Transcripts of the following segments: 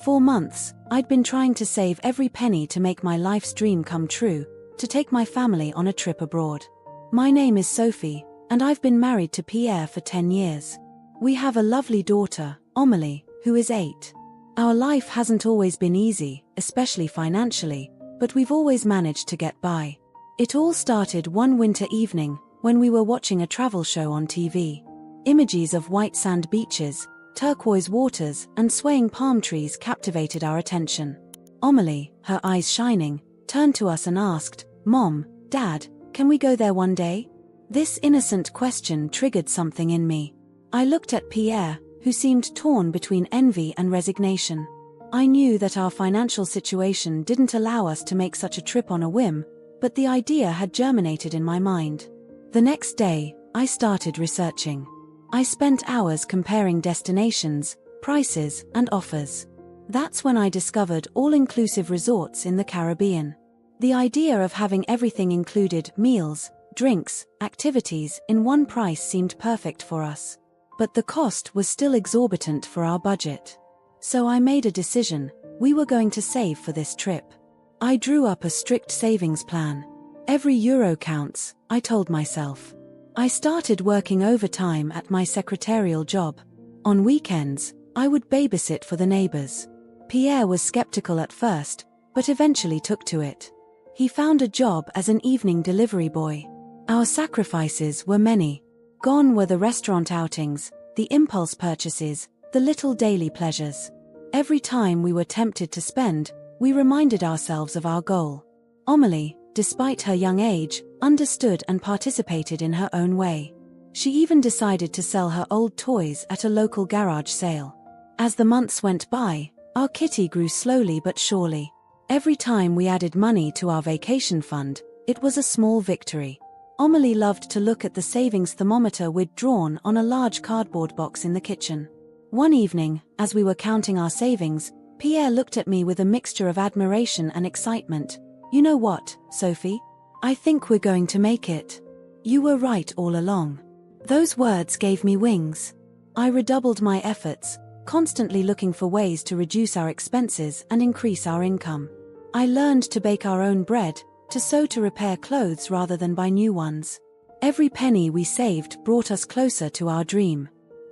For months, I'd been trying to save every penny to make my life's dream come true, to take my family on a trip abroad. My name is Sophie, and I've been married to Pierre for 10 years. We have a lovely daughter, Amélie, who is 8. Our life hasn't always been easy, especially financially, but we've always managed to get by. It all started one winter evening, when we were watching a travel show on TV. Images of white sand beaches, turquoise waters, and swaying palm trees captivated our attention. Amélie, her eyes shining, turned to us and asked, "Mom, Dad, can we go there one day?" This innocent question triggered something in me. I looked at Pierre, who seemed torn between envy and resignation. I knew that our financial situation didn't allow us to make such a trip on a whim, but the idea had germinated in my mind. The next day, I started researching. I spent hours comparing destinations, prices, and offers. That's when I discovered all-inclusive resorts in the Caribbean. The idea of having everything included, meals, drinks, activities, in one price seemed perfect for us. But the cost was still exorbitant for our budget. So I made a decision: we were going to save for this trip. I drew up a strict savings plan. Every euro counts, I told myself. I started working overtime at my secretarial job. On weekends, I would babysit for the neighbors. Pierre was skeptical at first, but eventually took to it. He found a job as an evening delivery boy. Our sacrifices were many. Gone were the restaurant outings, the impulse purchases, the little daily pleasures. Every time we were tempted to spend, we reminded ourselves of our goal. Amélie, despite her young age, understood and participated in her own way. She even decided to sell her old toys at a local garage sale. As the months went by, our kitty grew slowly but surely. Every time we added money to our vacation fund, it was a small victory. Amélie loved to look at the savings thermometer we'd drawn on a large cardboard box in the kitchen. One evening, as we were counting our savings, Pierre looked at me with a mixture of admiration and excitement. "You know what, Sophie? I think we're going to make it. You were right all along." Those words gave me wings. I redoubled my efforts, constantly looking for ways to reduce our expenses and increase our income. I learned to bake our own bread, to sew to repair clothes rather than buy new ones. Every penny we saved brought us closer to our dream.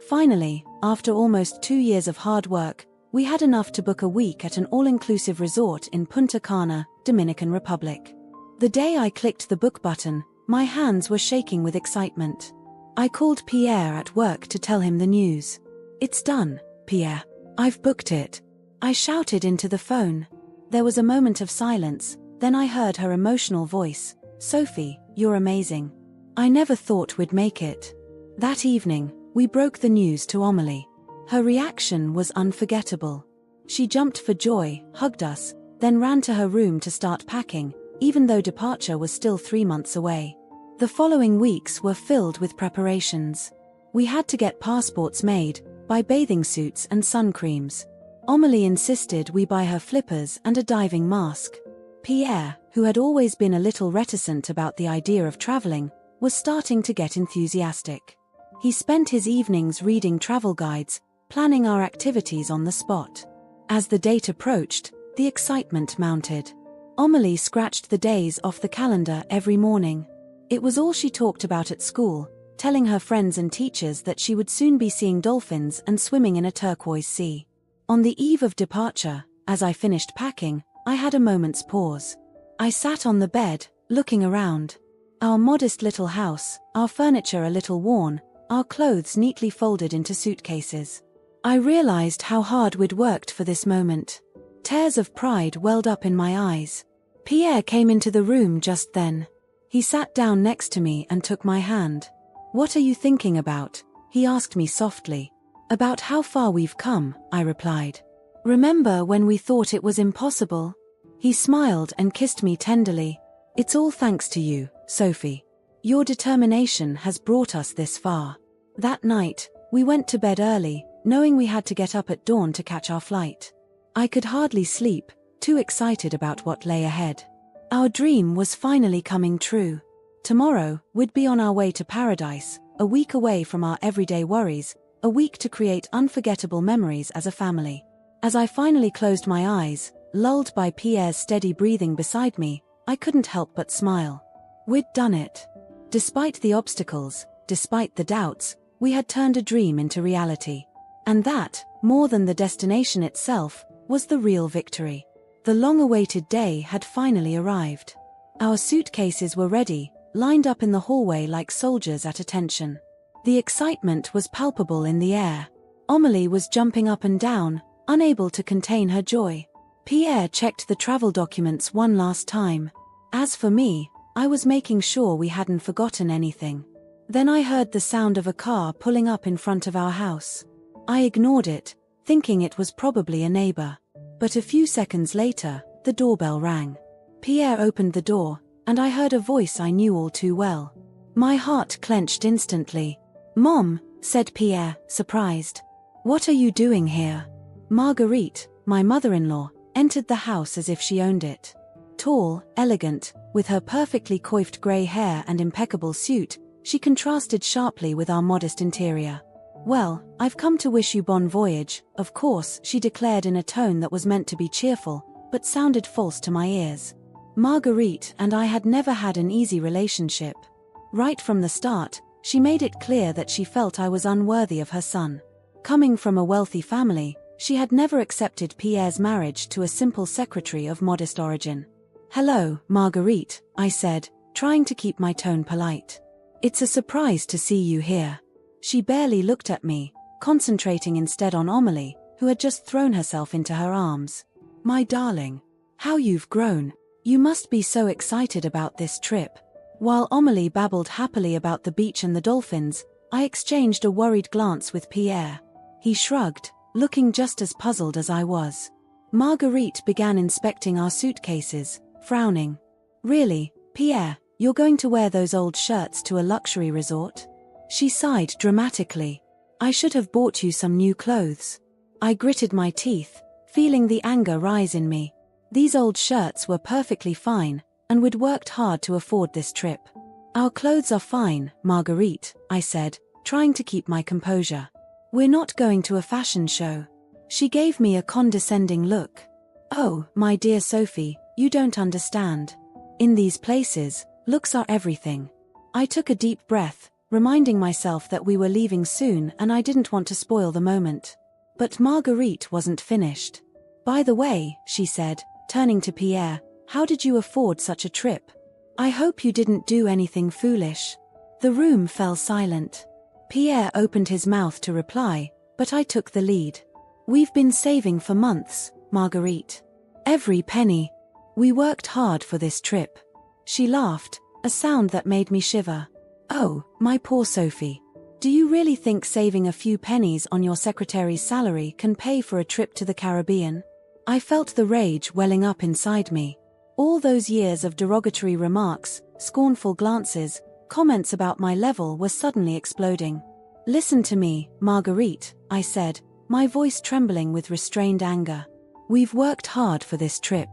Finally, after almost 2 years of hard work, we had enough to book a week at an all-inclusive resort in Punta Cana, Dominican Republic. The day I clicked the book button, my hands were shaking with excitement. I called Pierre at work to tell him the news. "It's done, Pierre. I've booked it," I shouted into the phone. There was a moment of silence, then I heard her emotional voice. "Sophie, you're amazing. I never thought we'd make it." That evening, we broke the news to Amélie. Her reaction was unforgettable. She jumped for joy, hugged us, then ran to her room to start packing, even though departure was still 3 months away. The following weeks were filled with preparations. We had to get passports made, buy bathing suits and sun creams. Amélie insisted we buy her flippers and a diving mask. Pierre, who had always been a little reticent about the idea of traveling, was starting to get enthusiastic. He spent his evenings reading travel guides, planning our activities on the spot. As the date approached, the excitement mounted. Amélie scratched the days off the calendar every morning. It was all she talked about at school, telling her friends and teachers that she would soon be seeing dolphins and swimming in a turquoise sea. On the eve of departure, as I finished packing, I had a moment's pause. I sat on the bed, looking around. Our modest little house, our furniture a little worn, our clothes neatly folded into suitcases. I realized how hard we'd worked for this moment. Tears of pride welled up in my eyes. Pierre came into the room just then. He sat down next to me and took my hand. "What are you thinking about?" he asked me softly. "About how far we've come," I replied. "Remember when we thought it was impossible?" He smiled and kissed me tenderly. "It's all thanks to you, Sophie. Your determination has brought us this far." That night, we went to bed early, knowing we had to get up at dawn to catch our flight. I could hardly sleep, too excited about what lay ahead. Our dream was finally coming true. Tomorrow, we'd be on our way to paradise, a week away from our everyday worries, a week to create unforgettable memories as a family. As I finally closed my eyes, lulled by Pierre's steady breathing beside me, I couldn't help but smile. We'd done it. Despite the obstacles, despite the doubts, we had turned a dream into reality. And that, more than the destination itself, was the real victory. The long-awaited day had finally arrived. Our suitcases were ready, lined up in the hallway like soldiers at attention. The excitement was palpable in the air. Amélie was jumping up and down, unable to contain her joy. Pierre checked the travel documents one last time. As for me, I was making sure we hadn't forgotten anything. Then I heard the sound of a car pulling up in front of our house. I ignored it, thinking it was probably a neighbor. But a few seconds later, the doorbell rang. Pierre opened the door, and I heard a voice I knew all too well. My heart clenched instantly. "Mom," said Pierre, surprised. "What are you doing here?" Marguerite, my mother-in-law, entered the house as if she owned it. Tall, elegant, with her perfectly coiffed grey hair and impeccable suit, she contrasted sharply with our modest interior. "Well, I've come to wish you bon voyage, of course," she declared in a tone that was meant to be cheerful, but sounded false to my ears. Marguerite and I had never had an easy relationship. Right from the start, she made it clear that she felt I was unworthy of her son. Coming from a wealthy family, she had never accepted Pierre's marriage to a simple secretary of modest origin. "Hello, Marguerite," I said, trying to keep my tone polite. "It's a surprise to see you here." She barely looked at me, concentrating instead on Amélie, who had just thrown herself into her arms. "My darling, how you've grown. You must be so excited about this trip." While Amélie babbled happily about the beach and the dolphins, I exchanged a worried glance with Pierre. He shrugged, looking just as puzzled as I was. Marguerite began inspecting our suitcases, frowning. "Really, Pierre, you're going to wear those old shirts to a luxury resort?" She sighed dramatically. "I should have bought you some new clothes." I gritted my teeth, feeling the anger rise in me. These old shirts were perfectly fine, and we'd worked hard to afford this trip. "Our clothes are fine, Marguerite," I said, trying to keep my composure. "We're not going to a fashion show." She gave me a condescending look. "Oh, my dear Sophie, you don't understand. In these places, looks are everything." I took a deep breath, reminding myself that we were leaving soon and I didn't want to spoil the moment. But Marguerite wasn't finished. "By the way," she said, turning to Pierre, "how did you afford such a trip? I hope you didn't do anything foolish." The room fell silent. Pierre opened his mouth to reply, but I took the lead. "We've been saving for months, Marguerite. Every penny. We worked hard for this trip." She laughed, a sound that made me shiver. "Oh, my poor Sophie. Do you really think saving a few pennies on your secretary's salary can pay for a trip to the Caribbean?" I felt the rage welling up inside me. All those years of derogatory remarks, scornful glances, comments about my level were suddenly exploding. "Listen to me, Marguerite," I said, my voice trembling with restrained anger. "We've worked hard for this trip.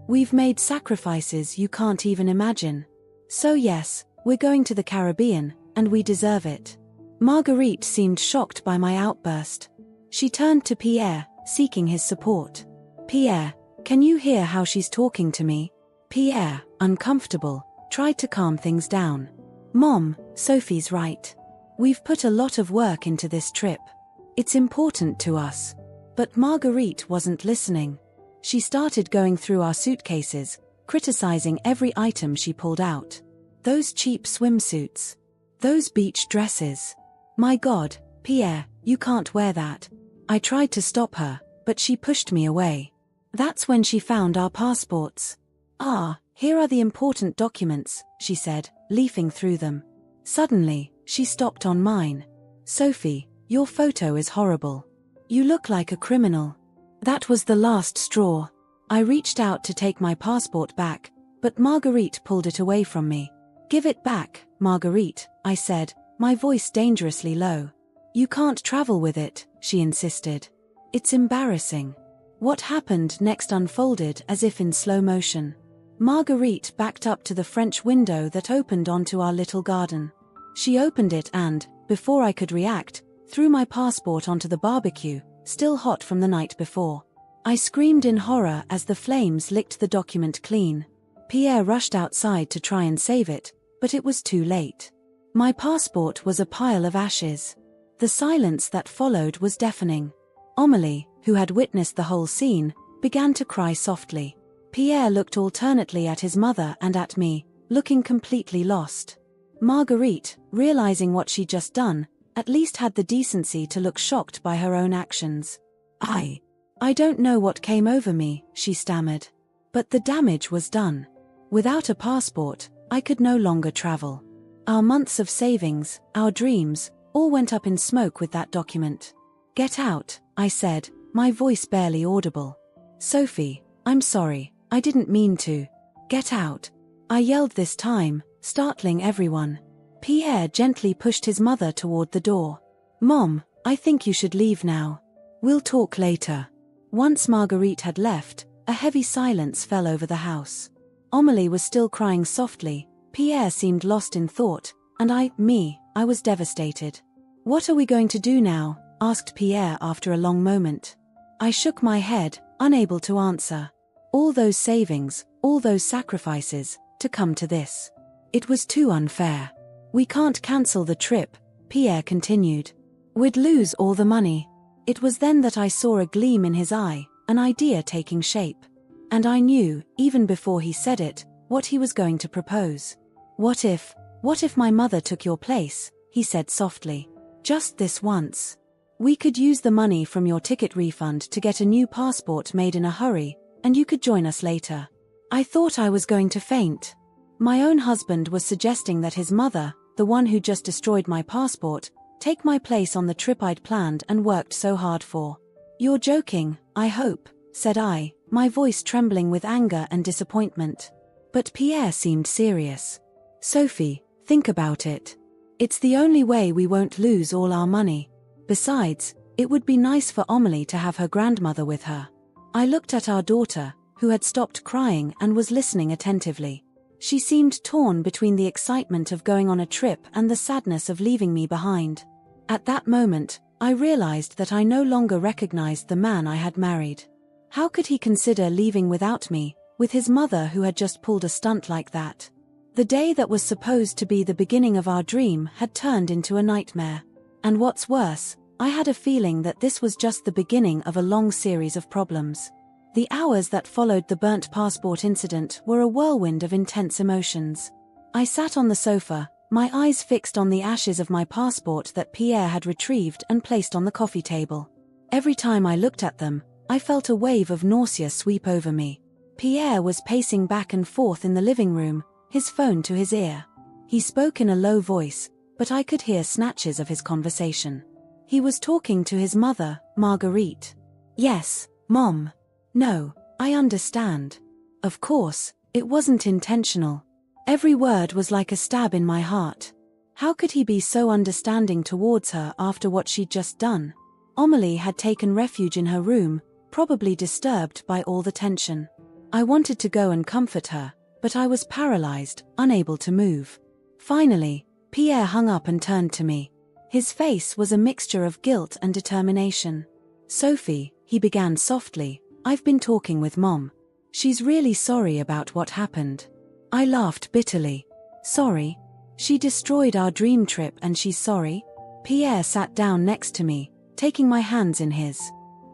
We've made sacrifices you can't even imagine. So yes, we're going to the Caribbean, and we deserve it." Marguerite seemed shocked by my outburst. She turned to Pierre, seeking his support. "Pierre, can you hear how she's talking to me?" Pierre, uncomfortable, tried to calm things down. "Mom, Sophie's right. We've put a lot of work into this trip. It's important to us." But Marguerite wasn't listening. She started going through our suitcases, criticizing every item she pulled out. "Those cheap swimsuits. Those beach dresses. My God, Pierre, you can't wear that." I tried to stop her, but she pushed me away. That's when she found our passports. "Ah, here are the important documents," she said, leafing through them. Suddenly, she stopped on mine. "Sophie, your photo is horrible. You look like a criminal." That was the last straw. I reached out to take my passport back, but Marguerite pulled it away from me. "Give it back, Marguerite," I said, my voice dangerously low. "You can't travel with it," she insisted. "It's embarrassing." What happened next unfolded as if in slow motion. Marguerite backed up to the French window that opened onto our little garden. She opened it and, before I could react, threw my passport onto the barbecue, still hot from the night before. I screamed in horror as the flames licked the document clean. Pierre rushed outside to try and save it, but it was too late. My passport was a pile of ashes. The silence that followed was deafening. Amélie, who had witnessed the whole scene, began to cry softly. Pierre looked alternately at his mother and at me, looking completely lost. Marguerite, realizing what she'd just done, at least had the decency to look shocked by her own actions. I don't know what came over me, she stammered. But the damage was done. Without a passport, I could no longer travel. Our months of savings, our dreams, all went up in smoke with that document. Get out, I said, my voice barely audible. Sophie, I'm sorry, I didn't mean to. Get out. I yelled this time, startling everyone. Pierre gently pushed his mother toward the door. Mom, I think you should leave now. We'll talk later. Once Marguerite had left, a heavy silence fell over the house. Amélie was still crying softly, Pierre seemed lost in thought, and I was devastated. What are we going to do now? Asked Pierre after a long moment. I shook my head, unable to answer. All those savings, all those sacrifices, to come to this. It was too unfair. We can't cancel the trip, Pierre continued. We'd lose all the money. It was then that I saw a gleam in his eye, an idea taking shape. And I knew, even before he said it, what he was going to propose. What if my mother took your place? He said softly. Just this once. We could use the money from your ticket refund to get a new passport made in a hurry, and you could join us later. I thought I was going to faint. My own husband was suggesting that his mother, the one who just destroyed my passport, take my place on the trip I'd planned and worked so hard for. You're joking, I hope, said I, my voice trembling with anger and disappointment. But Pierre seemed serious. Sophie, think about it. It's the only way we won't lose all our money. Besides, it would be nice for Amélie to have her grandmother with her. I looked at our daughter, who had stopped crying and was listening attentively. She seemed torn between the excitement of going on a trip and the sadness of leaving me behind. At that moment, I realized that I no longer recognized the man I had married. How could he consider leaving without me, with his mother who had just pulled a stunt like that? The day that was supposed to be the beginning of our dream had turned into a nightmare. And what's worse, I had a feeling that this was just the beginning of a long series of problems. The hours that followed the burnt passport incident were a whirlwind of intense emotions. I sat on the sofa, my eyes fixed on the ashes of my passport that Pierre had retrieved and placed on the coffee table. Every time I looked at them, I felt a wave of nausea sweep over me. Pierre was pacing back and forth in the living room, his phone to his ear. He spoke in a low voice, but I could hear snatches of his conversation. He was talking to his mother, Marguerite. Yes, Mom. No, I understand. Of course, it wasn't intentional. Every word was like a stab in my heart. How could he be so understanding towards her after what she'd just done? Amélie had taken refuge in her room, probably disturbed by all the tension. I wanted to go and comfort her, but I was paralyzed, unable to move. Finally, Pierre hung up and turned to me. His face was a mixture of guilt and determination. Sophie, he began softly, I've been talking with Mom. She's really sorry about what happened. I laughed bitterly. Sorry? She destroyed our dream trip and she's sorry? Pierre sat down next to me, taking my hands in his.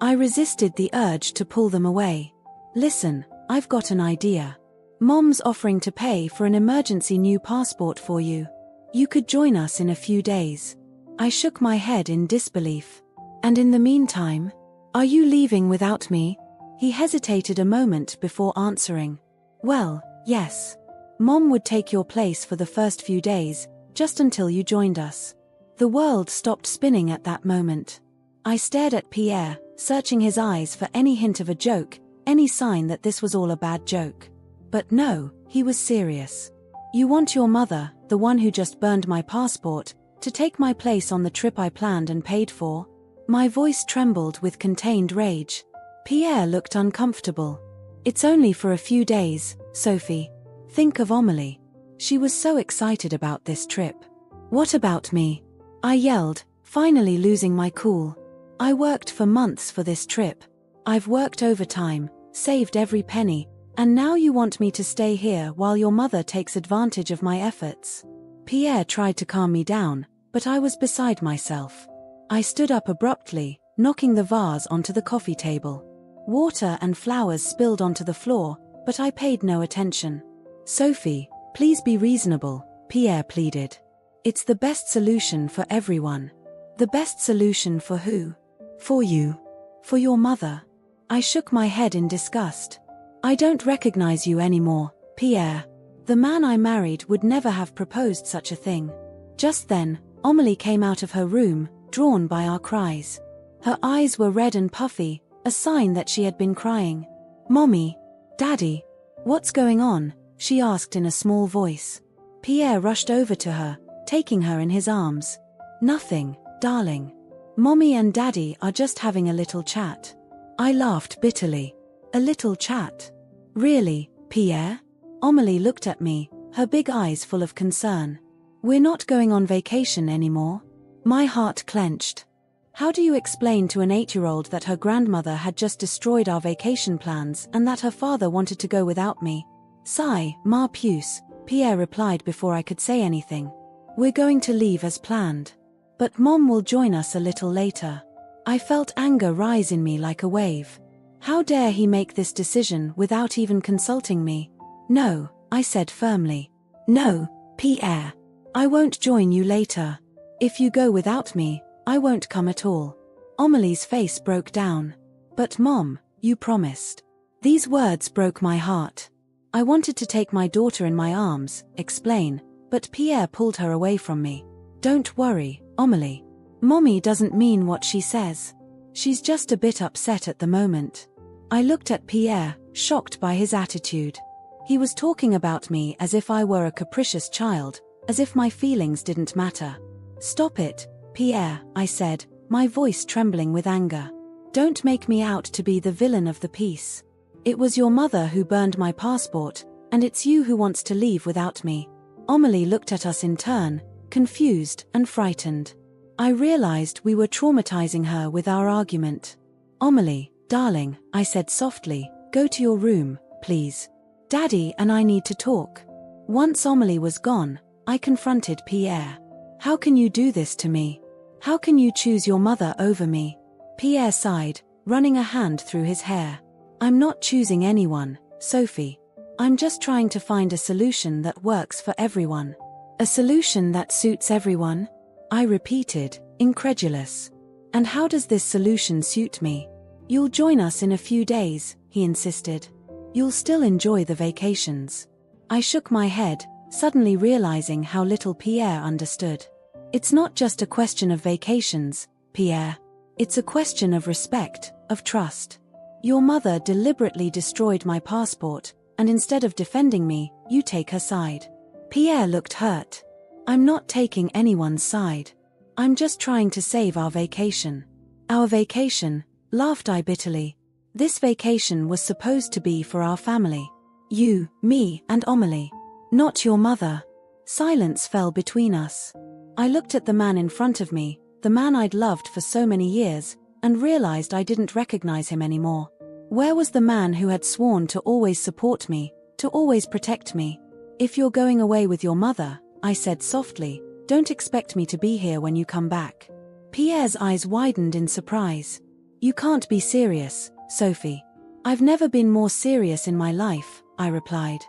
I resisted the urge to pull them away. Listen, I've got an idea. Mom's offering to pay for an emergency new passport for you. You could join us in a few days. I shook my head in disbelief. And in the meantime, are you leaving without me? He hesitated a moment before answering. Well, yes. Mom would take your place for the first few days, just until you joined us. The world stopped spinning at that moment. I stared at Pierre, searching his eyes for any hint of a joke, any sign that this was all a bad joke. But no, he was serious. You want your mother, the one who just burned my passport, to take my place on the trip I planned and paid for? My voice trembled with contained rage. Pierre looked uncomfortable. It's only for a few days, Sophie. Think of Amélie. She was so excited about this trip. What about me? I yelled, finally losing my cool. I worked for months for this trip. I've worked overtime, saved every penny, and now you want me to stay here while your mother takes advantage of my efforts. Pierre tried to calm me down, but I was beside myself. I stood up abruptly, knocking the vase onto the coffee table. Water and flowers spilled onto the floor, but I paid no attention. Sophie, please be reasonable, Pierre pleaded. It's the best solution for everyone. The best solution for who? For you. For your mother. I shook my head in disgust. I don't recognize you anymore, Pierre. The man I married would never have proposed such a thing. Just then, Amélie came out of her room, drawn by our cries. Her eyes were red and puffy, a sign that she had been crying. Mommy, Daddy, what's going on? She asked in a small voice. Pierre rushed over to her, taking her in his arms. Nothing, darling. Mommy and Daddy are just having a little chat. I laughed bitterly. A little chat? Really, Pierre? Amélie looked at me, her big eyes full of concern. We're not going on vacation anymore? My heart clenched. How do you explain to an 8-year-old that her grandmother had just destroyed our vacation plans and that her father wanted to go without me? Sigh, ma puce, Pierre replied before I could say anything. We're going to leave as planned. But Mom will join us a little later. I felt anger rise in me like a wave. How dare he make this decision without even consulting me? No, I said firmly. No, Pierre. I won't join you later. If you go without me, I won't come at all. Amélie's face broke down. But Mom, you promised. These words broke my heart. I wanted to take my daughter in my arms, explain, but Pierre pulled her away from me. Don't worry, Amélie. Mommy doesn't mean what she says. She's just a bit upset at the moment. I looked at Pierre, shocked by his attitude. He was talking about me as if I were a capricious child, as if my feelings didn't matter. Stop it, Pierre, I said, my voice trembling with anger. Don't make me out to be the villain of the piece. It was your mother who burned my passport, and it's you who wants to leave without me. Amélie looked at us in turn, confused and frightened. I realized we were traumatizing her with our argument. Amélie, darling, I said softly, go to your room, please. Daddy and I need to talk. Once Amélie was gone, I confronted Pierre. How can you do this to me? How can you choose your mother over me? Pierre sighed, running a hand through his hair. I'm not choosing anyone, Sophie. I'm just trying to find a solution that works for everyone. A solution that suits everyone? I repeated, incredulous. And how does this solution suit me? You'll join us in a few days, he insisted. You'll still enjoy the vacations. I shook my head, suddenly realizing how little Pierre understood. It's not just a question of vacations, Pierre. It's a question of respect, of trust. Your mother deliberately destroyed my passport, and instead of defending me, you take her side. Pierre looked hurt. I'm not taking anyone's side. I'm just trying to save our vacation. Our vacation, laughed I bitterly. This vacation was supposed to be for our family. You, me, and Amélie. Not your mother. Silence fell between us. I looked at the man in front of me, the man I'd loved for so many years, and realized I didn't recognize him anymore. Where was the man who had sworn to always support me, to always protect me? If you're going away with your mother, I said softly, don't expect me to be here when you come back. Pierre's eyes widened in surprise. You can't be serious, Sophie. I've never been more serious in my life, I replied.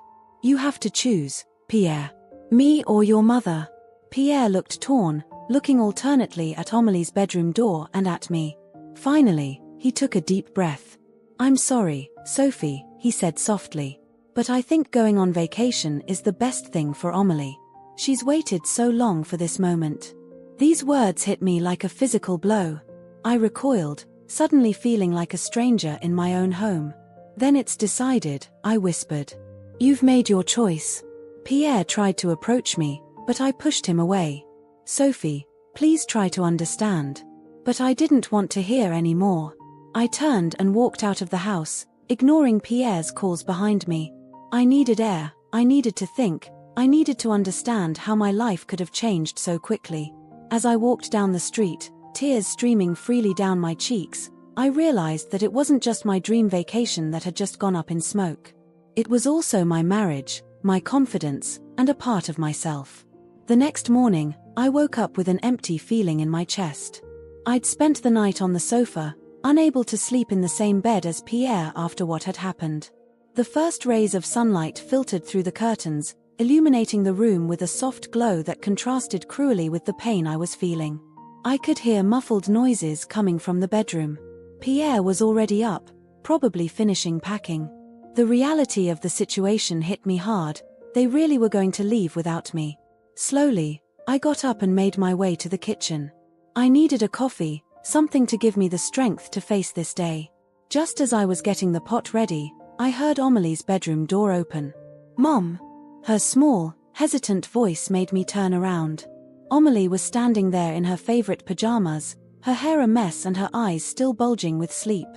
You have to choose, Pierre. Me or your mother? Pierre looked torn, looking alternately at Amélie's bedroom door and at me. Finally, he took a deep breath. I'm sorry, Sophie, he said softly. But I think going on vacation is the best thing for Amélie. She's waited so long for this moment. These words hit me like a physical blow. I recoiled, suddenly feeling like a stranger in my own home. Then it's decided, I whispered. You've made your choice. Pierre tried to approach me, but I pushed him away. Sophie, please try to understand. But I didn't want to hear any more. I turned and walked out of the house, ignoring Pierre's calls behind me. I needed air, I needed to think, I needed to understand how my life could have changed so quickly. As I walked down the street, tears streaming freely down my cheeks, I realized that it wasn't just my dream vacation that had just gone up in smoke. It was also my marriage, my confidence, and a part of myself. The next morning, I woke up with an empty feeling in my chest. I'd spent the night on the sofa, unable to sleep in the same bed as Pierre after what had happened. The first rays of sunlight filtered through the curtains, illuminating the room with a soft glow that contrasted cruelly with the pain I was feeling. I could hear muffled noises coming from the bedroom. Pierre was already up, probably finishing packing. The reality of the situation hit me hard. They really were going to leave without me. Slowly, I got up and made my way to the kitchen. I needed a coffee, something to give me the strength to face this day. Just as I was getting the pot ready, I heard Amelie's bedroom door open. "Mom!" Her small, hesitant voice made me turn around. Amelie was standing there in her favorite pajamas, her hair a mess and her eyes still bulging with sleep.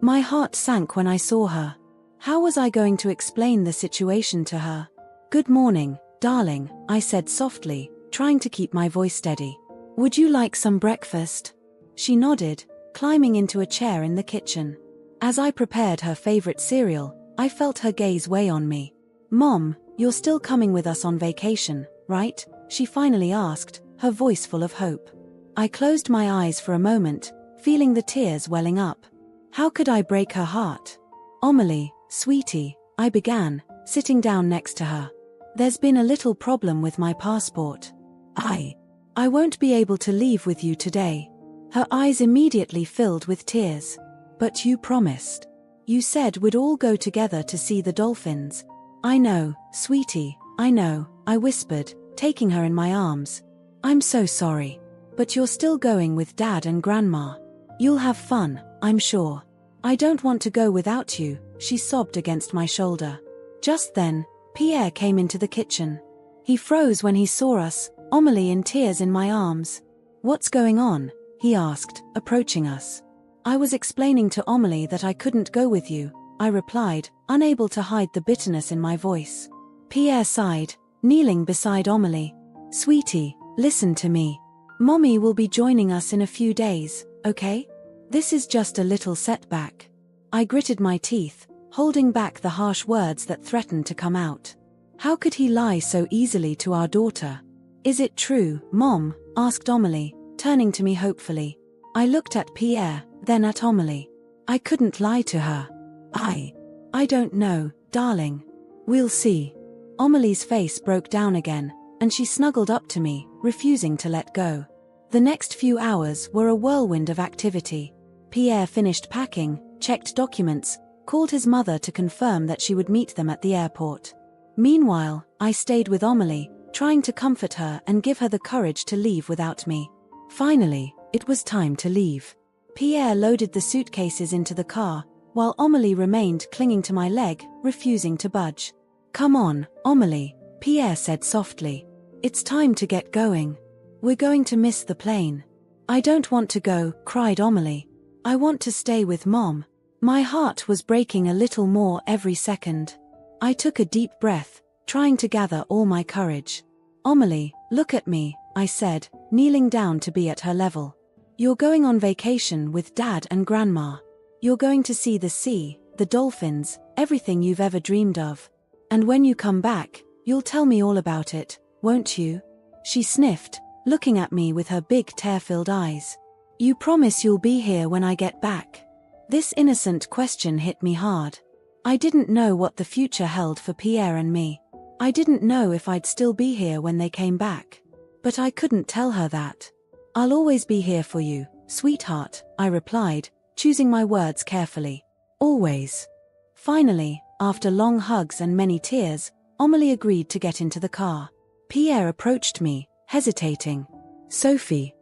My heart sank when I saw her. How was I going to explain the situation to her? "Good morning, darling," I said softly, trying to keep my voice steady. "Would you like some breakfast?" She nodded, climbing into a chair in the kitchen. As I prepared her favorite cereal, I felt her gaze weigh on me. "Mom, you're still coming with us on vacation, right?" she finally asked, her voice full of hope. I closed my eyes for a moment, feeling the tears welling up. How could I break her heart? "Amelie, sweetie," I began, sitting down next to her. "There's been a little problem with my passport. I won't be able to leave with you today." Her eyes immediately filled with tears. "But you promised. You said we'd all go together to see the dolphins." "I know, sweetie, I know," I whispered, taking her in my arms. "I'm so sorry. But you're still going with Dad and Grandma. You'll have fun, I'm sure." "I don't want to go without you," she sobbed against my shoulder. Just then, Pierre came into the kitchen. He froze when he saw us, Amelie in tears in my arms. "What's going on?" he asked, approaching us. "I was explaining to Amelie that I couldn't go with you," I replied, unable to hide the bitterness in my voice. Pierre sighed, kneeling beside Amelie. "Sweetie, listen to me. Mommy will be joining us in a few days, okay? This is just a little setback." I gritted my teeth, holding back the harsh words that threatened to come out. How could he lie so easily to our daughter? "Is it true, Mom?" asked Amelie, turning to me hopefully. I looked at Pierre, then at Amelie. I couldn't lie to her. I don't know, darling. We'll see." Amelie's face broke down again, and she snuggled up to me, refusing to let go. The next few hours were a whirlwind of activity. Pierre finished packing, checked documents, called his mother to confirm that she would meet them at the airport. Meanwhile, I stayed with Amelie, trying to comfort her and give her the courage to leave without me. Finally, it was time to leave. Pierre loaded the suitcases into the car, while Amelie remained clinging to my leg, refusing to budge. "Come on, Amelie," Pierre said softly. "It's time to get going. We're going to miss the plane." "I don't want to go," cried Amelie. "I want to stay with Mom." My heart was breaking a little more every second. I took a deep breath, trying to gather all my courage. "Amelie, look at me," I said, kneeling down to be at her level. "You're going on vacation with Dad and Grandma. You're going to see the sea, the dolphins, everything you've ever dreamed of. And when you come back, you'll tell me all about it, won't you?" She sniffed, looking at me with her big tear-filled eyes. "You promise you'll be here when I get back?" This innocent question hit me hard. I didn't know what the future held for Pierre and me. I didn't know if I'd still be here when they came back. But I couldn't tell her that. "I'll always be here for you, sweetheart," I replied, choosing my words carefully. "Always." Finally, after long hugs and many tears, Amelie agreed to get into the car. Pierre approached me, hesitating. "Sophie,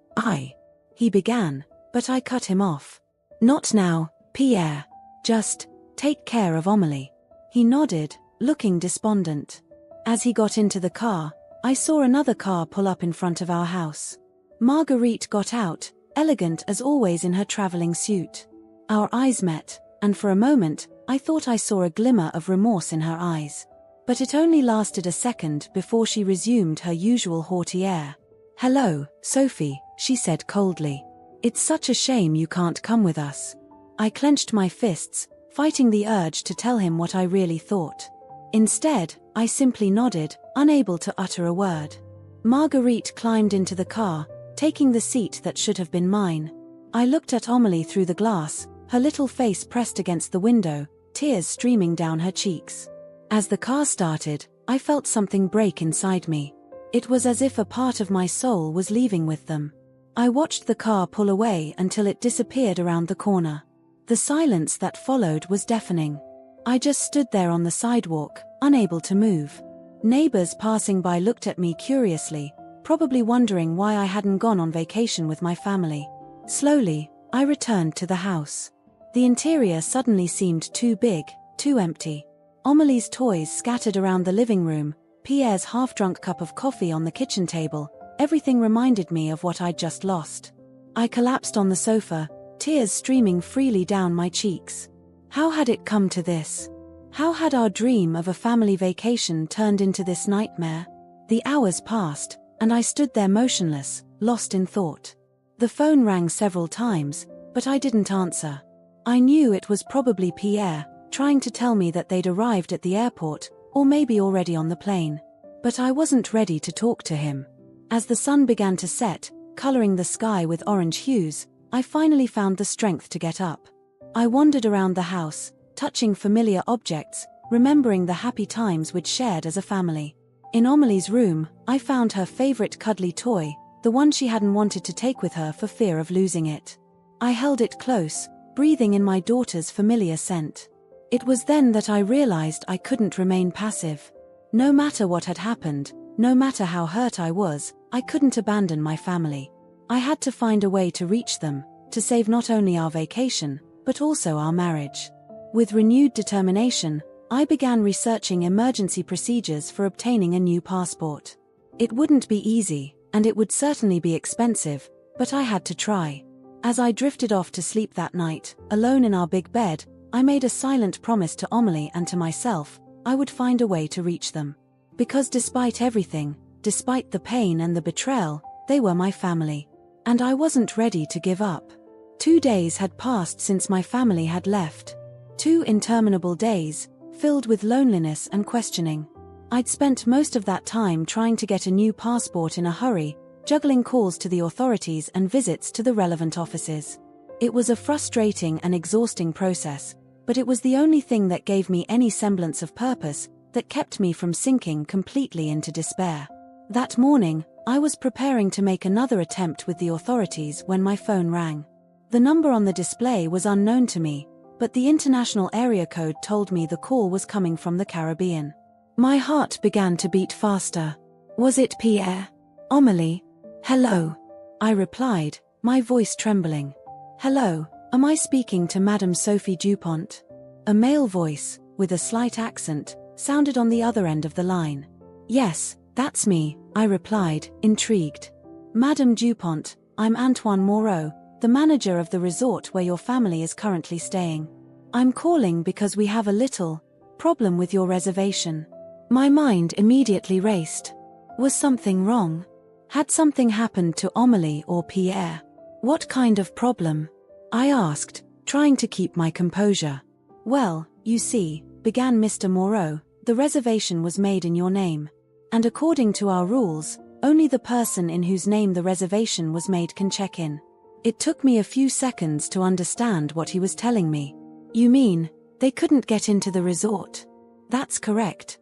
he began, but I cut him off. "Not now, Pierre. Just take care of Amelie." He nodded, looking despondent. As he got into the car, I saw another car pull up in front of our house. Marguerite got out, elegant as always in her traveling suit. Our eyes met, and for a moment, I thought I saw a glimmer of remorse in her eyes. But it only lasted a second before she resumed her usual haughty air. "Hello, Sophie," she said coldly. "It's such a shame you can't come with us." I clenched my fists, fighting the urge to tell him what I really thought. Instead, I simply nodded, unable to utter a word. Marguerite climbed into the car, taking the seat that should have been mine. I looked at Amélie through the glass, her little face pressed against the window, tears streaming down her cheeks. As the car started, I felt something break inside me. It was as if a part of my soul was leaving with them. I watched the car pull away until it disappeared around the corner. The silence that followed was deafening. I just stood there on the sidewalk, unable to move. Neighbors passing by looked at me curiously, probably wondering why I hadn't gone on vacation with my family. Slowly, I returned to the house. The interior suddenly seemed too big, too empty. Amélie's toys scattered around the living room, Pierre's half-drunk cup of coffee on the kitchen table, everything reminded me of what I'd just lost. I collapsed on the sofa, tears streaming freely down my cheeks. How had it come to this? How had our dream of a family vacation turned into this nightmare? The hours passed, and I stood there motionless, lost in thought. The phone rang several times, but I didn't answer. I knew it was probably Pierre, trying to tell me that they'd arrived at the airport, or maybe already on the plane. But I wasn't ready to talk to him. As the sun began to set, coloring the sky with orange hues, I finally found the strength to get up. I wandered around the house, touching familiar objects, remembering the happy times we'd shared as a family. In Amélie's room, I found her favorite cuddly toy, the one she hadn't wanted to take with her for fear of losing it. I held it close, breathing in my daughter's familiar scent. It was then that I realized I couldn't remain passive. No matter what had happened, no matter how hurt I was, I couldn't abandon my family. I had to find a way to reach them, to save not only our vacation, but also our marriage. With renewed determination, I began researching emergency procedures for obtaining a new passport. It wouldn't be easy, and it would certainly be expensive, but I had to try. As I drifted off to sleep that night, alone in our big bed, I made a silent promise to Amélie and to myself, I would find a way to reach them. Because despite everything, despite the pain and the betrayal, they were my family. And I wasn't ready to give up. 2 days had passed since my family had left. 2 interminable days, filled with loneliness and questioning. I'd spent most of that time trying to get a new passport in a hurry, juggling calls to the authorities and visits to the relevant offices. It was a frustrating and exhausting process, but it was the only thing that gave me any semblance of purpose, that kept me from sinking completely into despair. That morning, I was preparing to make another attempt with the authorities when my phone rang. The number on the display was unknown to me, but the international area code told me the call was coming from the Caribbean. My heart began to beat faster. Was it Pierre? Amélie? Hello. I replied, my voice trembling. Hello, am I speaking to Madame Sophie Dupont? A male voice, with a slight accent, sounded on the other end of the line. Yes, that's me, I replied, intrigued. Madame Dupont, I'm Antoine Moreau, the manager of the resort where your family is currently staying. I'm calling because we have a little problem with your reservation. My mind immediately raced. Was something wrong? Had something happened to Amélie or Pierre? What kind of problem? I asked, trying to keep my composure. Well, you see, began Mr. Moreau, the reservation was made in your name. And according to our rules, only the person in whose name the reservation was made can check in. It took me a few seconds to understand what he was telling me. You mean, they couldn't get into the resort? That's correct,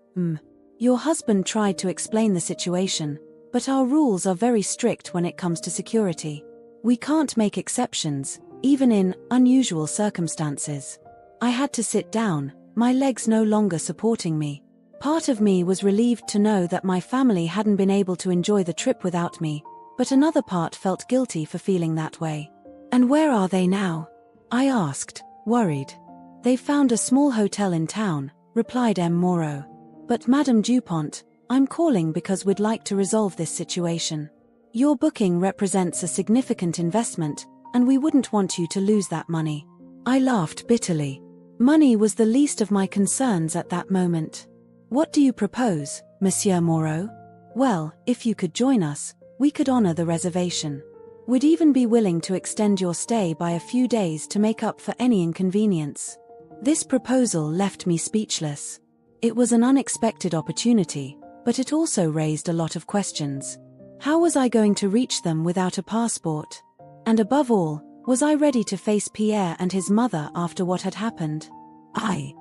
Your husband tried to explain the situation, but our rules are very strict when it comes to security. We can't make exceptions, even in unusual circumstances. I had to sit down, my legs no longer supporting me. Part of me was relieved to know that my family hadn't been able to enjoy the trip without me, but another part felt guilty for feeling that way. And where are they now? I asked, worried. They found a small hotel in town, replied M. Moreau. But Madame Dupont, I'm calling because we'd like to resolve this situation. Your booking represents a significant investment, and we wouldn't want you to lose that money. I laughed bitterly. Money was the least of my concerns at that moment. What do you propose, Monsieur Moreau? Well, if you could join us, we could honor the reservation. Would even be willing to extend your stay by a few days to make up for any inconvenience. This proposal left me speechless. It was an unexpected opportunity, but it also raised a lot of questions. How was I going to reach them without a passport? And above all, was I ready to face Pierre and his mother after what had happened? I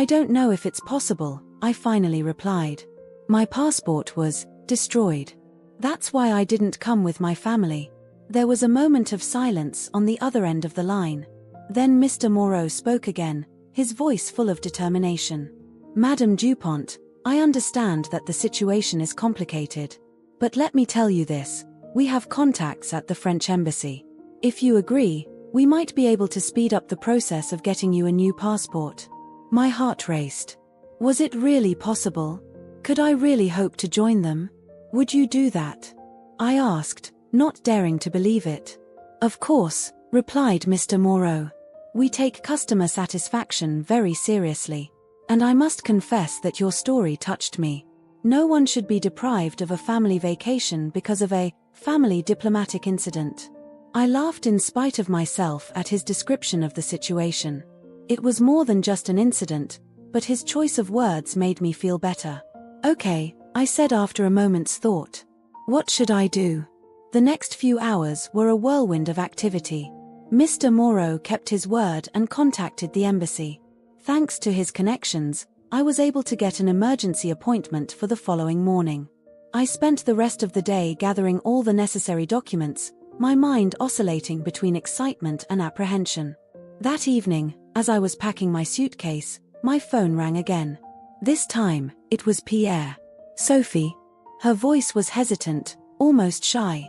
don't know if it's possible, I finally replied. My passport was destroyed. That's why I didn't come with my family. There was a moment of silence on the other end of the line. Then Mr. Moreau spoke again, his voice full of determination. Madame Dupont, I understand that the situation is complicated. But let me tell you this, we have contacts at the French embassy. If you agree, we might be able to speed up the process of getting you a new passport. My heart raced. Was it really possible? Could I really hope to join them? Would you do that? I asked, not daring to believe it. Of course, replied Mr. Moreau. We take customer satisfaction very seriously. And I must confess that your story touched me. No one should be deprived of a family vacation because of a family diplomatic incident. I laughed in spite of myself at his description of the situation. It was more than just an incident, but his choice of words made me feel better. Okay, I said after a moment's thought. What should I do? The next few hours were a whirlwind of activity. Mr. Moreau kept his word and contacted the embassy. Thanks to his connections, I was able to get an emergency appointment for the following morning. I spent the rest of the day gathering all the necessary documents, my mind oscillating between excitement and apprehension. That evening, as I was packing my suitcase, my phone rang again. This time, it was Pierre. Sophie. Her voice was hesitant, almost shy.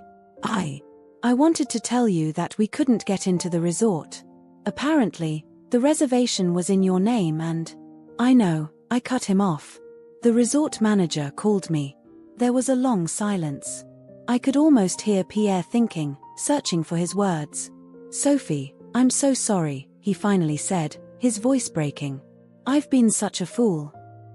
I wanted to tell you that we couldn't get into the resort. Apparently, the reservation was in your name and… I know, I cut him off. The resort manager called me. There was a long silence. I could almost hear Pierre thinking, searching for his words. Sophie, I'm so sorry, he finally said, his voice breaking. I've been such a fool.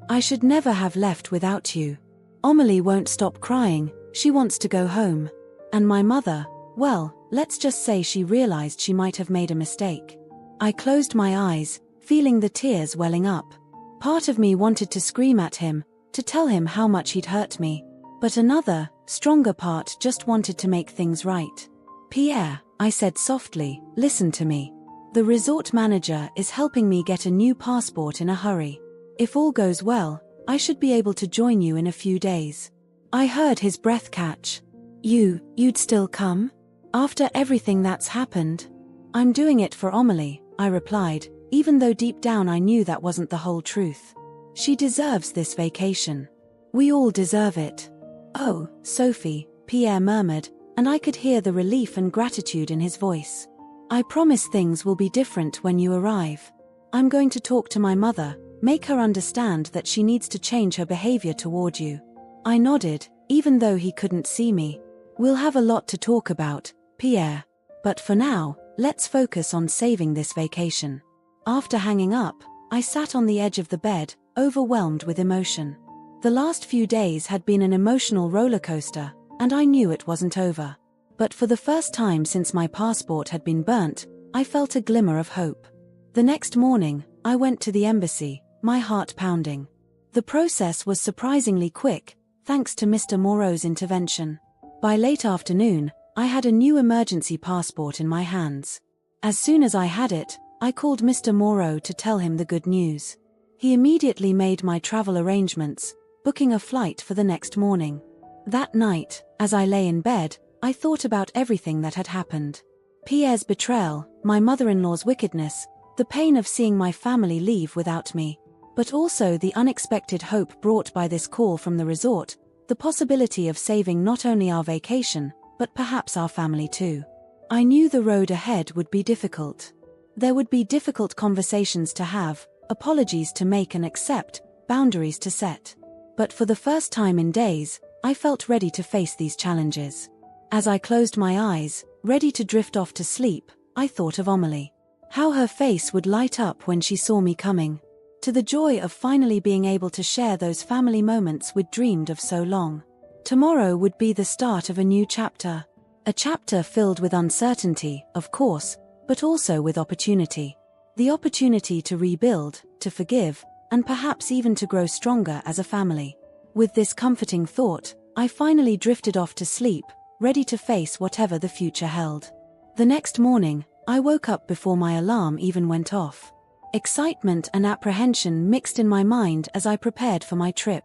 I should never have left without you. Amélie won't stop crying, she wants to go home. And my mother, well, let's just say she realized she might have made a mistake. I closed my eyes, feeling the tears welling up. Part of me wanted to scream at him, to tell him how much he'd hurt me. But another, stronger part just wanted to make things right. Pierre, I said softly, listen to me. The resort manager is helping me get a new passport in a hurry. If all goes well, I should be able to join you in a few days. I heard his breath catch. You'd still come? After everything that's happened? I'm doing it for Amélie, I replied, even though deep down I knew that wasn't the whole truth. She deserves this vacation. We all deserve it. Oh, Sophie, Pierre murmured, and I could hear the relief and gratitude in his voice. I promise things will be different when you arrive. I'm going to talk to my mother, make her understand that she needs to change her behavior toward you. I nodded, even though he couldn't see me. We'll have a lot to talk about, Pierre. But for now, let's focus on saving this vacation. After hanging up, I sat on the edge of the bed, overwhelmed with emotion. The last few days had been an emotional roller coaster, and I knew it wasn't over. But for the first time since my passport had been burnt, I felt a glimmer of hope. The next morning, I went to the embassy, my heart pounding. The process was surprisingly quick, thanks to Mr. Moreau's intervention. By late afternoon, I had a new emergency passport in my hands. As soon as I had it, I called Mr. Moreau to tell him the good news. He immediately made my travel arrangements, booking a flight for the next morning. That night, as I lay in bed, I thought about everything that had happened. Pierre's betrayal, my mother-in-law's wickedness, the pain of seeing my family leave without me, but also the unexpected hope brought by this call from the resort, the possibility of saving not only our vacation, but perhaps our family too. I knew the road ahead would be difficult. There would be difficult conversations to have, apologies to make and accept, boundaries to set. But for the first time in days, I felt ready to face these challenges. As I closed my eyes, ready to drift off to sleep, I thought of Amélie. How her face would light up when she saw me coming. To the joy of finally being able to share those family moments we'd dreamed of so long. Tomorrow would be the start of a new chapter. A chapter filled with uncertainty, of course, but also with opportunity. The opportunity to rebuild, to forgive, and perhaps even to grow stronger as a family. With this comforting thought, I finally drifted off to sleep, ready to face whatever the future held. The next morning, I woke up before my alarm even went off. Excitement and apprehension mixed in my mind as I prepared for my trip.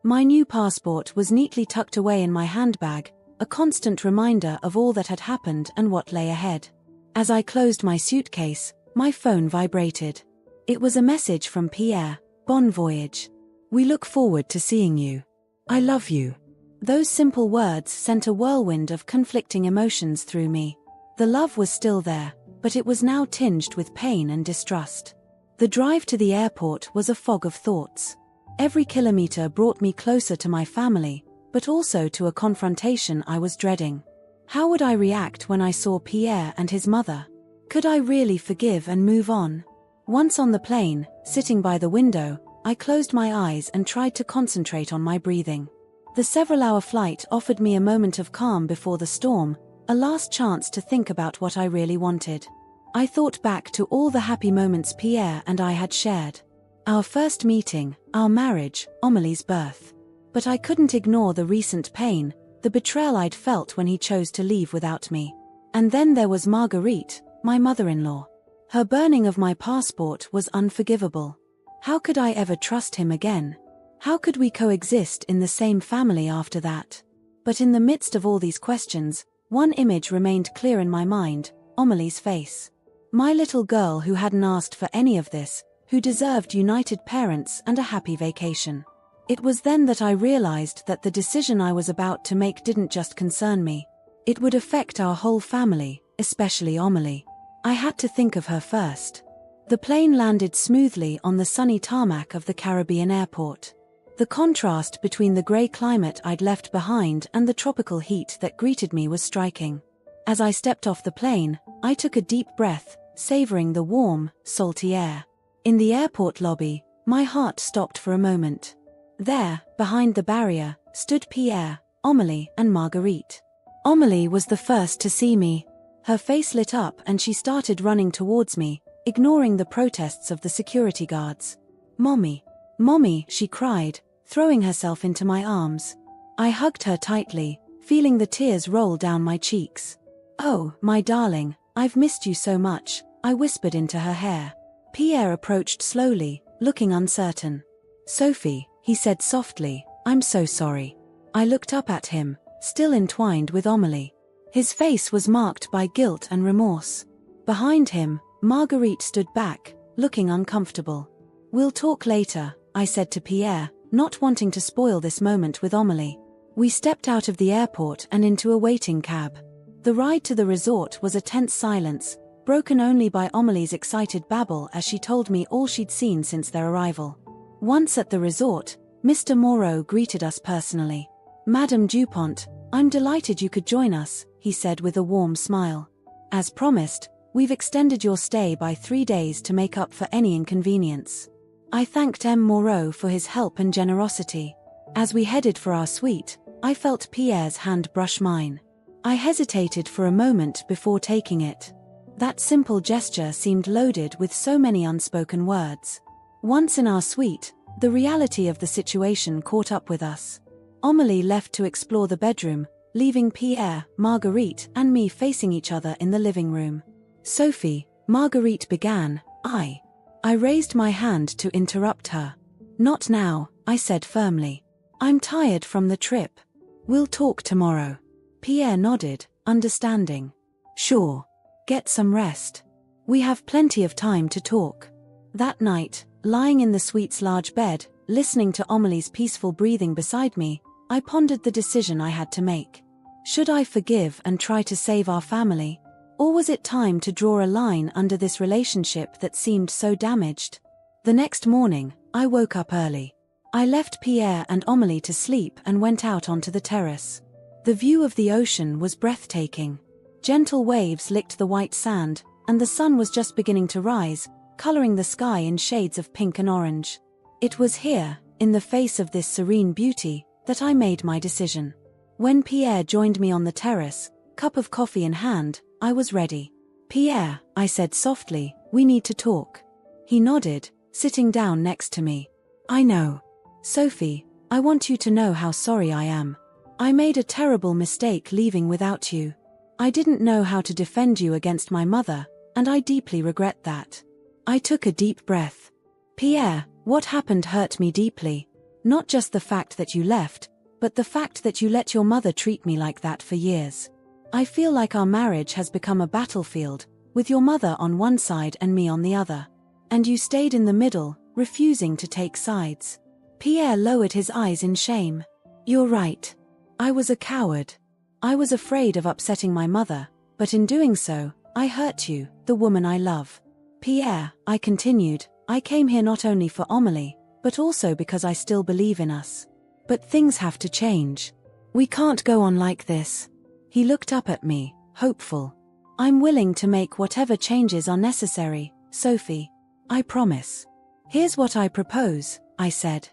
My new passport was neatly tucked away in my handbag, a constant reminder of all that had happened and what lay ahead. As I closed my suitcase, my phone vibrated. It was a message from Pierre. Bon voyage. We look forward to seeing you. I love you. Those simple words sent a whirlwind of conflicting emotions through me. The love was still there, but it was now tinged with pain and distrust. The drive to the airport was a fog of thoughts. Every kilometer brought me closer to my family, but also to a confrontation I was dreading. How would I react when I saw Pierre and his mother? Could I really forgive and move on? Once on the plane, sitting by the window, I closed my eyes and tried to concentrate on my breathing. The several-hour flight offered me a moment of calm before the storm, a last chance to think about what I really wanted. I thought back to all the happy moments Pierre and I had shared. Our first meeting, our marriage, Amelie's birth. But I couldn't ignore the recent pain, the betrayal I'd felt when he chose to leave without me. And then there was Marguerite, my mother-in-law. Her burning of my passport was unforgivable. How could I ever trust him again? How could we coexist in the same family after that? But in the midst of all these questions, one image remained clear in my mind, Amelie's face. My little girl who hadn't asked for any of this, who deserved united parents and a happy vacation. It was then that I realized that the decision I was about to make didn't just concern me. It would affect our whole family, especially Amelie. I had to think of her first. The plane landed smoothly on the sunny tarmac of the Caribbean airport. The contrast between the grey climate I'd left behind and the tropical heat that greeted me was striking. As I stepped off the plane, I took a deep breath, savoring the warm, salty air. In the airport lobby, my heart stopped for a moment. There, behind the barrier, stood Pierre, Amelie, and Marguerite. Amelie was the first to see me. Her face lit up and she started running towards me, ignoring the protests of the security guards. "Mommy! Mommy!" she cried, throwing herself into my arms. I hugged her tightly, feeling the tears roll down my cheeks. "Oh, my darling, I've missed you so much," I whispered into her hair. Pierre approached slowly, looking uncertain. "Sophie," he said softly, "I'm so sorry." I looked up at him, still entwined with Amelie. His face was marked by guilt and remorse. Behind him, Marguerite stood back, looking uncomfortable. "We'll talk later," I said to Pierre, not wanting to spoil this moment with Amelie. We stepped out of the airport and into a waiting cab. The ride to the resort was a tense silence, broken only by Amelie's excited babble as she told me all she'd seen since their arrival. Once at the resort, Mr. Moreau greeted us personally. "Madame Dupont, I'm delighted you could join us," he said with a warm smile. "As promised, we've extended your stay by 3 days to make up for any inconvenience." I thanked M. Moreau for his help and generosity. As we headed for our suite, I felt Pierre's hand brush mine. I hesitated for a moment before taking it. That simple gesture seemed loaded with so many unspoken words. Once in our suite, the reality of the situation caught up with us. Amelie left to explore the bedroom, leaving Pierre, Marguerite, and me facing each other in the living room. "Sophie," Marguerite began, I raised my hand to interrupt her. "Not now," I said firmly. "I'm tired from the trip. We'll talk tomorrow." Pierre nodded, understanding. "Sure. Get some rest. We have plenty of time to talk." That night, lying in the suite's large bed, listening to Amelie's peaceful breathing beside me, I pondered the decision I had to make. Should I forgive and try to save our family? Or was it time to draw a line under this relationship that seemed so damaged? The next morning, I woke up early. I left Pierre and Amelie to sleep and went out onto the terrace. The view of the ocean was breathtaking. Gentle waves licked the white sand, and the sun was just beginning to rise, coloring the sky in shades of pink and orange. It was here, in the face of this serene beauty, that I made my decision. When Pierre joined me on the terrace, Cup of coffee in hand, I was ready. Pierre, I said softly, we need to talk. He nodded, sitting down next to me. I know. Sophie, I want you to know how sorry I am. I made a terrible mistake leaving without you. I didn't know how to defend you against my mother, and I deeply regret that. I took a deep breath. Pierre, what happened hurt me deeply. Not just the fact that you left, but the fact that you let your mother treat me like that for years. I feel like our marriage has become a battlefield, with your mother on one side and me on the other. And you stayed in the middle, refusing to take sides. Pierre lowered his eyes in shame. You're right. I was a coward. I was afraid of upsetting my mother, but in doing so, I hurt you, the woman I love. Pierre, I continued, I came here not only for Amélie, but also because I still believe in us. But things have to change. We can't go on like this. He looked up at me, hopeful. I'm willing to make whatever changes are necessary, Sophie. I promise. Here's what I propose, I said.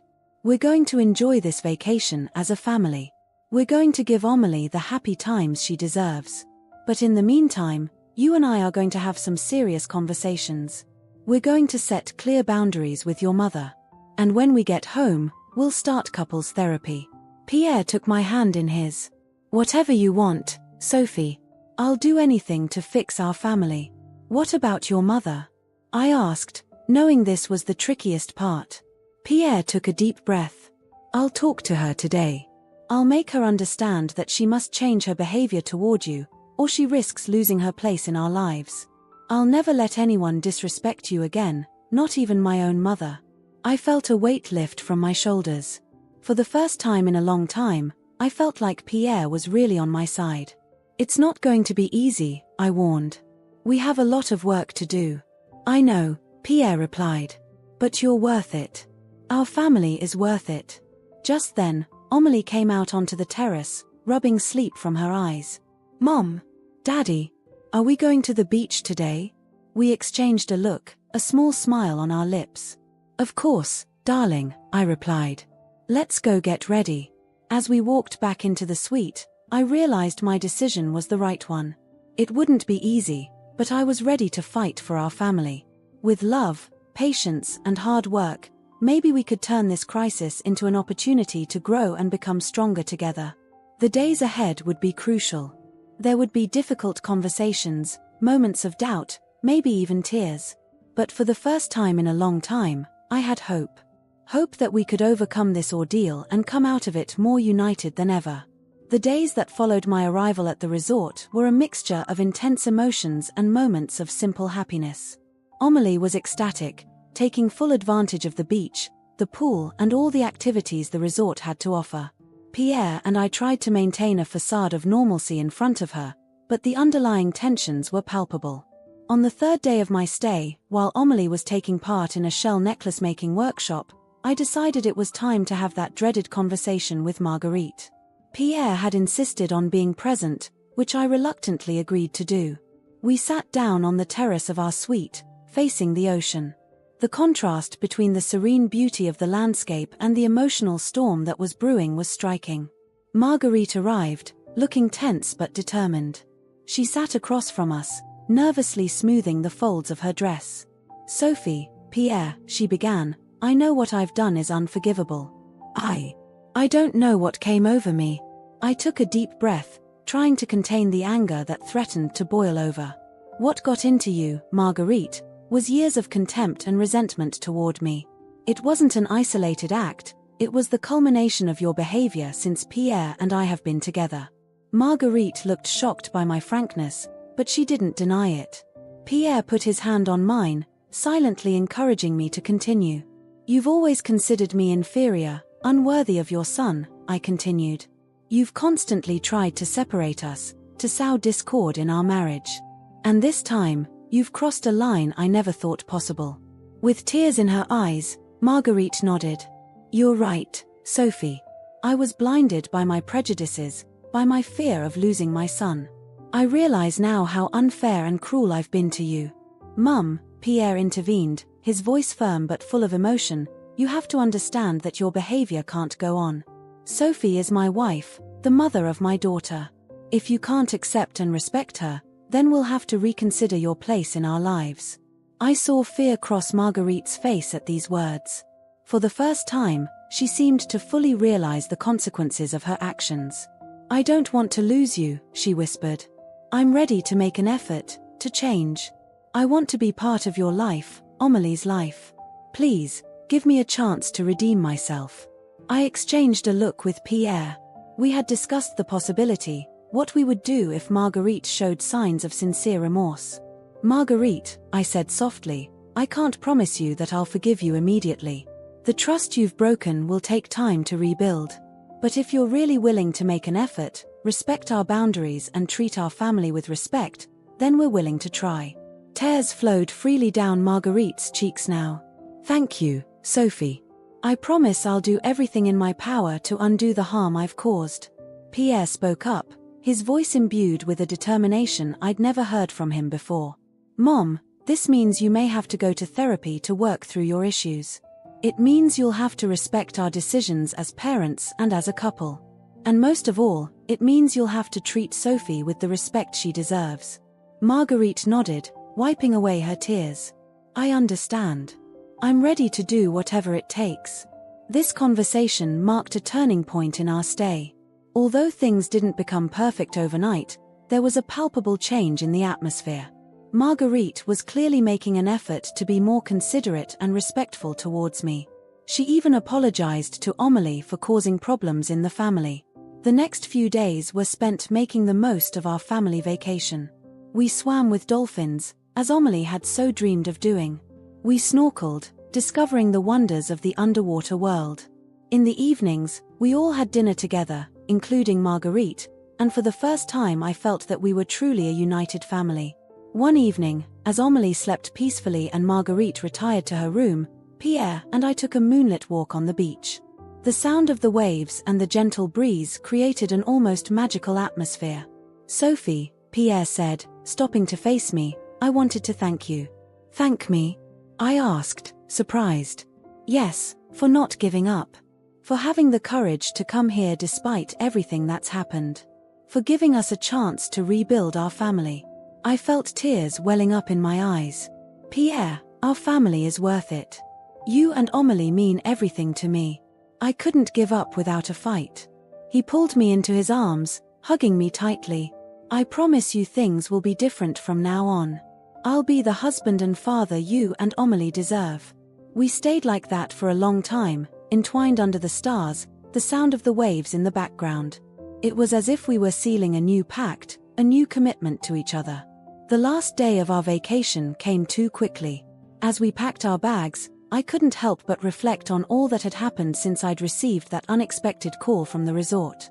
We're going to enjoy this vacation as a family. We're going to give Amélie the happy times she deserves. But in the meantime, you and I are going to have some serious conversations. We're going to set clear boundaries with your mother. And when we get home, we'll start couples therapy. Pierre took my hand in his. Whatever you want, Sophie. I'll do anything to fix our family. What about your mother? I asked, knowing this was the trickiest part. Pierre took a deep breath. I'll talk to her today. I'll make her understand that she must change her behavior toward you, or she risks losing her place in our lives. I'll never let anyone disrespect you again, not even my own mother. I felt a weight lift from my shoulders. For the first time in a long time, I felt like Pierre was really on my side. It's not going to be easy, I warned. We have a lot of work to do. I know, Pierre replied. But you're worth it. Our family is worth it. Just then, Amélie came out onto the terrace, rubbing sleep from her eyes. Mom, Daddy, are we going to the beach today? We exchanged a look, a small smile on our lips. Of course, darling, I replied. Let's go get ready. As we walked back into the suite, I realized my decision was the right one. It wouldn't be easy, but I was ready to fight for our family. With love, patience, and hard work, maybe we could turn this crisis into an opportunity to grow and become stronger together. The days ahead would be crucial. There would be difficult conversations, moments of doubt, maybe even tears. But for the first time in a long time, I had hope. Hope that we could overcome this ordeal and come out of it more united than ever. The days that followed my arrival at the resort were a mixture of intense emotions and moments of simple happiness. Amélie was ecstatic, taking full advantage of the beach, the pool, and all the activities the resort had to offer. Pierre and I tried to maintain a facade of normalcy in front of her, but the underlying tensions were palpable. On the third day of my stay, while Amélie was taking part in a shell necklace-making workshop, I decided it was time to have that dreaded conversation with Marguerite. Pierre had insisted on being present, which I reluctantly agreed to do. We sat down on the terrace of our suite, facing the ocean. The contrast between the serene beauty of the landscape and the emotional storm that was brewing was striking. Marguerite arrived, looking tense but determined. She sat across from us, nervously smoothing the folds of her dress. Sophie, Pierre, she began, I know what I've done is unforgivable. I don't know what came over me. I took a deep breath, trying to contain the anger that threatened to boil over. What got into you, Marguerite, was years of contempt and resentment toward me. It wasn't an isolated act, it was the culmination of your behavior since Pierre and I have been together. Marguerite looked shocked by my frankness, but she didn't deny it. Pierre put his hand on mine, silently encouraging me to continue. You've always considered me inferior, unworthy of your son, I continued. You've constantly tried to separate us, to sow discord in our marriage. And this time, you've crossed a line I never thought possible. With tears in her eyes, Marguerite nodded. You're right, Sophie. I was blinded by my prejudices, by my fear of losing my son. I realize now how unfair and cruel I've been to you. Mum, Pierre intervened, his voice firm but full of emotion, you have to understand that your behavior can't go on. Sophie is my wife, the mother of my daughter. If you can't accept and respect her, then we'll have to reconsider your place in our lives. I saw fear cross Marguerite's face at these words. For the first time, she seemed to fully realize the consequences of her actions. I don't want to lose you, she whispered. I'm ready to make an effort, to change. I want to be part of your life, Amelie's life. Please, give me a chance to redeem myself. I exchanged a look with Pierre. We had discussed the possibility, what we would do if Marguerite showed signs of sincere remorse. Marguerite, I said softly, I can't promise you that I'll forgive you immediately. The trust you've broken will take time to rebuild. But if you're really willing to make an effort, respect our boundaries and treat our family with respect, then we're willing to try. Tears flowed freely down Marguerite's cheeks now. Thank you, Sophie. I promise I'll do everything in my power to undo the harm I've caused. Pierre spoke up, his voice imbued with a determination I'd never heard from him before. Mom, this means you may have to go to therapy to work through your issues. It means you'll have to respect our decisions as parents and as a couple. And most of all, it means you'll have to treat Sophie with the respect she deserves. Marguerite nodded, wiping away her tears. I understand. I'm ready to do whatever it takes. This conversation marked a turning point in our stay. Although things didn't become perfect overnight, there was a palpable change in the atmosphere. Marguerite was clearly making an effort to be more considerate and respectful towards me. She even apologized to Amélie for causing problems in the family. The next few days were spent making the most of our family vacation. We swam with dolphins, as Amélie had so dreamed of doing. We snorkeled, discovering the wonders of the underwater world. In the evenings, we all had dinner together, including Marguerite, and for the first time I felt that we were truly a united family. One evening, as Amélie slept peacefully and Marguerite retired to her room, Pierre and I took a moonlit walk on the beach. The sound of the waves and the gentle breeze created an almost magical atmosphere. Sophie, Pierre said, stopping to face me, I wanted to thank you. Thank me? I asked, surprised. Yes, for not giving up. For having the courage to come here despite everything that's happened. For giving us a chance to rebuild our family. I felt tears welling up in my eyes. Pierre, our family is worth it. You and Amélie mean everything to me. I couldn't give up without a fight. He pulled me into his arms, hugging me tightly. I promise you things will be different from now on. I'll be the husband and father you and Amélie deserve. We stayed like that for a long time, entwined under the stars, the sound of the waves in the background. It was as if we were sealing a new pact, a new commitment to each other. The last day of our vacation came too quickly. As we packed our bags, I couldn't help but reflect on all that had happened since I'd received that unexpected call from the resort.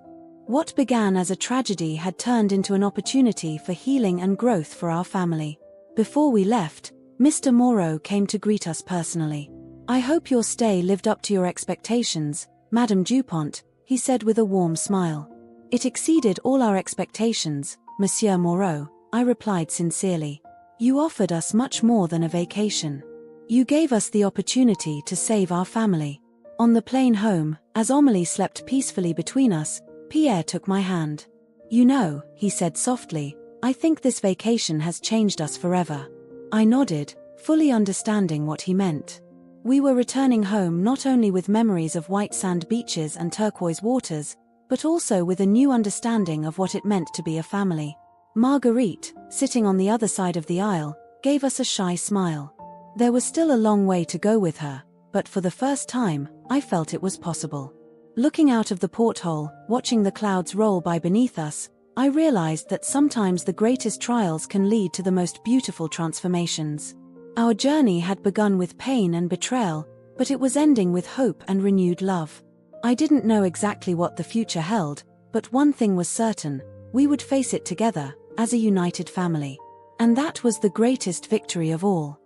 What began as a tragedy had turned into an opportunity for healing and growth for our family. Before we left, Mr. Moreau came to greet us personally. I hope your stay lived up to your expectations, Madame Dupont, he said with a warm smile. It exceeded all our expectations, Monsieur Moreau, I replied sincerely. You offered us much more than a vacation. You gave us the opportunity to save our family. On the plane home, as Amélie slept peacefully between us, Pierre took my hand. You know, he said softly, I think this vacation has changed us forever. I nodded, fully understanding what he meant. We were returning home not only with memories of white sand beaches and turquoise waters, but also with a new understanding of what it meant to be a family. Marguerite, sitting on the other side of the aisle, gave us a shy smile. There was still a long way to go with her, but for the first time, I felt it was possible. Looking out of the porthole, watching the clouds roll by beneath us, I realized that sometimes the greatest trials can lead to the most beautiful transformations. Our journey had begun with pain and betrayal, but it was ending with hope and renewed love. I didn't know exactly what the future held, but one thing was certain, we would face it together, as a united family. And that was the greatest victory of all.